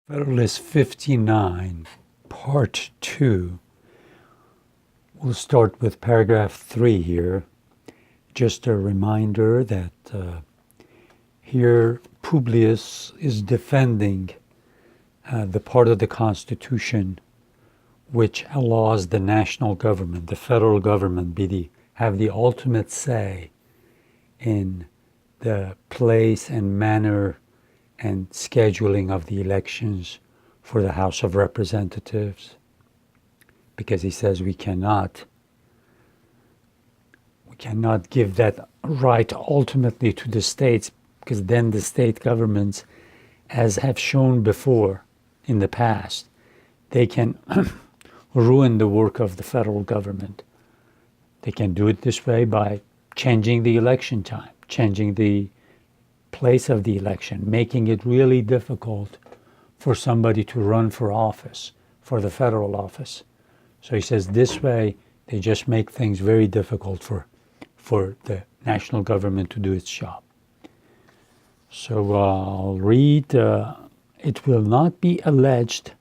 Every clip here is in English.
Federalist 59, Part 2. We'll start with paragraph 3 here. Just a reminder that here Publius is defending the part of the Constitution which allows the national government, the federal government, have the ultimate say in the place and manner and scheduling of the elections for the House of Representatives, because he says we cannot give that right ultimately to the states, because then the state governments, as have shown before in the past, they can ruin the work of the federal government. They can do it this way by changing the election time, changing the place of the election, making it really difficult for somebody to run for office, for the federal office. So he says this way they just make things very difficult for the national government to do its job. So I'll read, it will not be alleged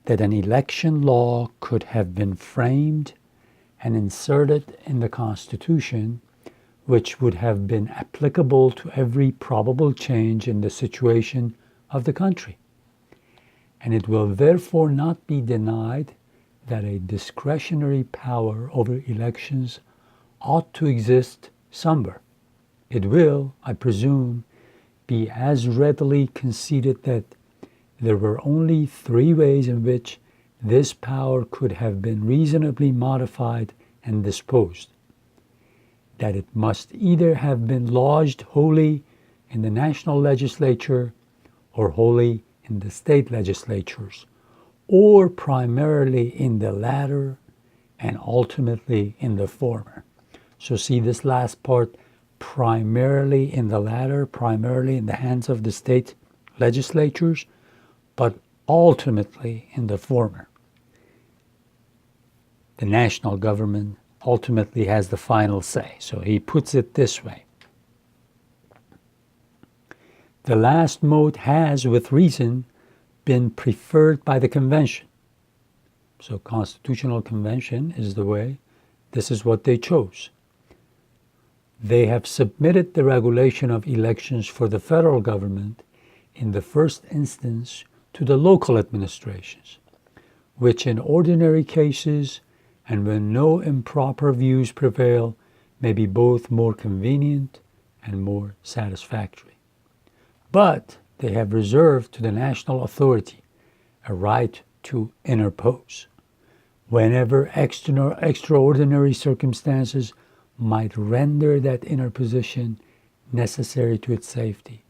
that an election law could have been framed and inserted in the Constitution which would have been applicable to every probable change in the situation of the country. And it will therefore not be denied that a discretionary power over elections ought to exist somewhere. It will, I presume, be as readily conceded that there were only 3 ways in which this power could have been reasonably modified and disposed: that it must either have been lodged wholly in the national legislature or wholly in the state legislatures, or primarily in the latter and ultimately in the former. So see this last part, primarily in the latter, primarily in the hands of the state legislatures, but ultimately in the former. The national government ultimately has the final say. So he puts it this way: the last mode has, with reason, been preferred by the convention. So constitutional convention is the way. This is what they chose. They have submitted the regulation of elections for the federal government in the first instance to the local administrations, which in ordinary cases and when no improper views prevail, may be both more convenient and more satisfactory. But they have reserved to the national authority a right to interpose, whenever extraordinary circumstances might render that interposition necessary to its safety.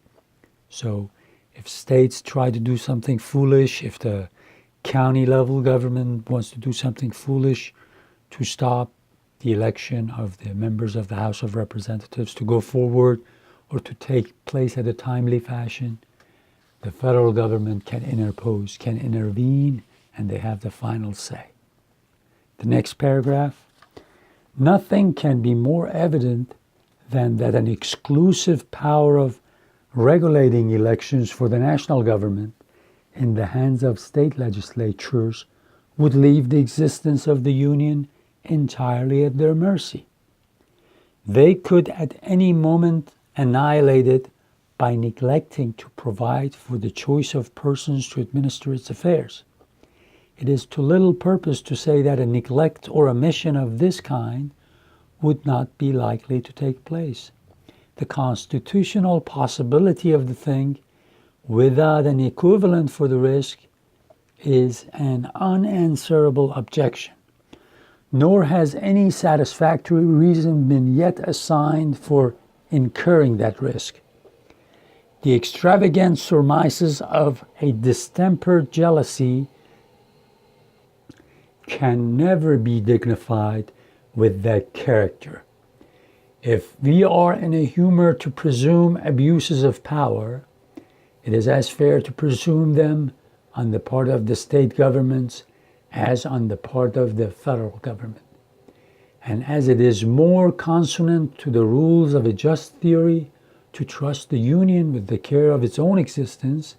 So if states try to do something foolish, if the county level government wants to do something foolish to stop the election of the members of the House of Representatives to go forward or to take place at a timely fashion, the federal government can interpose, can intervene, and they have the final say. The next paragraph: nothing can be more evident than that an exclusive power of regulating elections for the national government in the hands of state legislatures would leave the existence of the Union entirely at their mercy. They could at any moment annihilate it by neglecting to provide for the choice of persons to administer its affairs. It is to little purpose to say that a neglect or omission of this kind would not be likely to take place. The constitutional possibility of the thing, without an equivalent for the risk, is an unanswerable objection, nor has any satisfactory reason been yet assigned for incurring that risk. The extravagant surmises of a distempered jealousy can never be dignified with that character. If we are in a humor to presume abuses of power, it is as fair to presume them on the part of the state governments as on the part of the federal government. And as it is more consonant to the rules of a just theory to trust the Union with the care of its own existence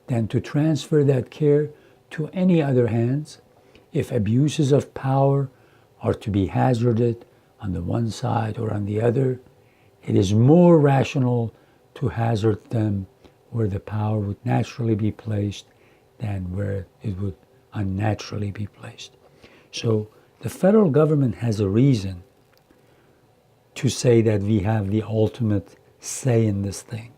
than to transfer that care to any other hands if abuses of power are to be hazarded on the one side or on the other. It is more rational to hazard them where the power would naturally be placed than where it would unnaturally be placed. So the federal government has a reason to say that we have the ultimate say in this thing,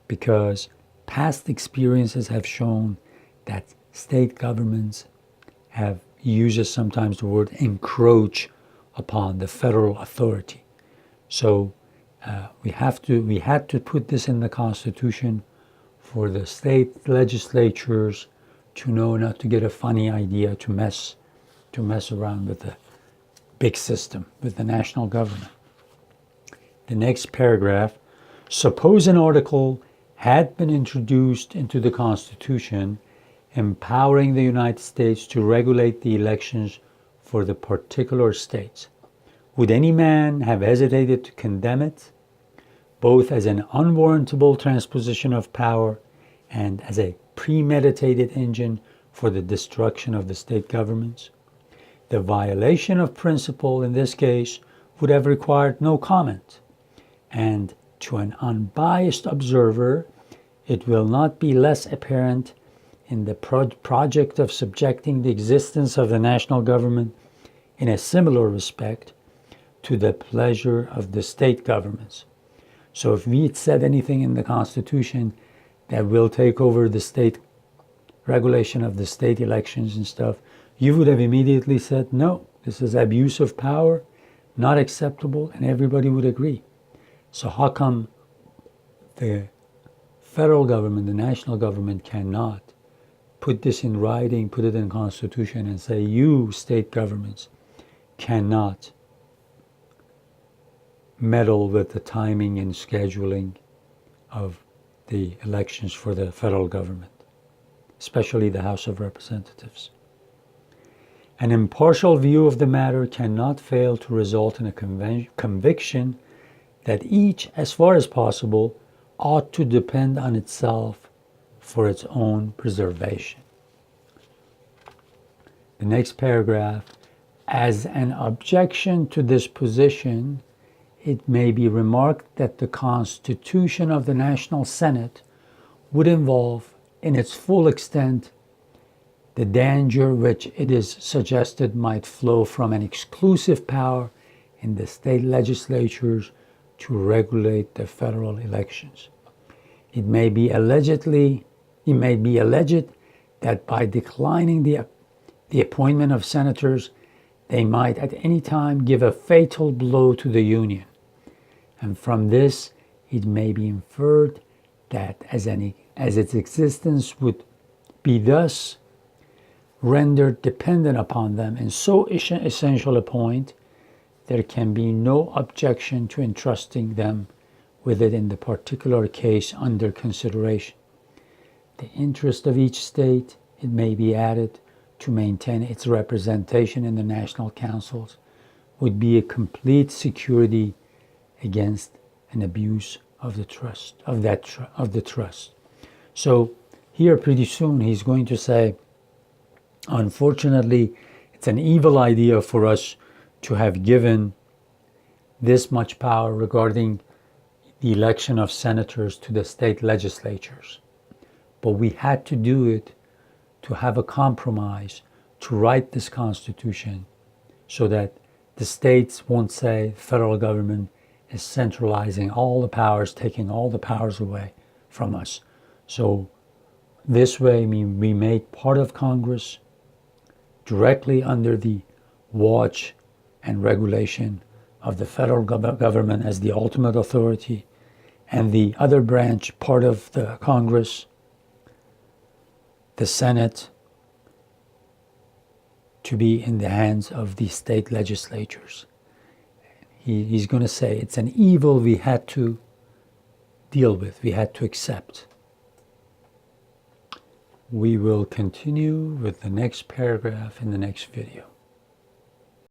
because past experiences have shown that state governments have uses sometimes the word encroach upon the federal authority. So we had to put this in the Constitution for the state legislatures to know not to get a funny idea to mess around with the big system, with the national government. The next paragraph, suppose an article had been introduced into the Constitution empowering the United States to regulate the elections for the particular states. Would any man have hesitated to condemn it, both as an unwarrantable transposition of power and as a premeditated engine for the destruction of the state governments? The violation of principle in this case would have required no comment, and to an unbiased observer, it will not be less apparent in the project of subjecting the existence of the national government in a similar respect to the pleasure of the state governments. So if we had said anything in the Constitution that will take over the state regulation of the state elections and stuff, you would have immediately said, no, this is abuse of power, not acceptable, and everybody would agree. So how come the federal government, the national government, cannot put this in writing, put it in Constitution, and say, you state governments cannot meddle with the timing and scheduling of the elections for the federal government, especially the House of Representatives? An impartial view of the matter cannot fail to result in a conviction that each, as far as possible, ought to depend on itself for its own preservation. The next paragraph, as an objection to this position, it may be remarked that the constitution of the National Senate would involve, in its full extent, the danger which it is suggested might flow from an exclusive power in the state legislatures to regulate the federal elections. It may be alleged that by declining the appointment of senators, they might at any time give a fatal blow to the Union. And from this, it may be inferred that as its existence would be thus rendered dependent upon them in so essential a point, there can be no objection to entrusting them with it in the particular case under consideration. The interest of each state, it may be added, to maintain its representation in the national councils would be a complete security against an abuse of the trust. So here pretty soon he's going to say, unfortunately, it's an evil idea for us to have given this much power regarding the election of senators to the state legislatures. But we had to do it to have a compromise, to write this Constitution so that the states won't say the federal government is centralizing all the powers, taking all the powers away from us. So this way we made part of Congress directly under the watch and regulation of the federal government as the ultimate authority, and the other branch, part of the Congress, the Senate, to be in the hands of the state legislatures. He's going to say it's an evil we had to deal with, we had to accept. We will continue with the next paragraph in the next video.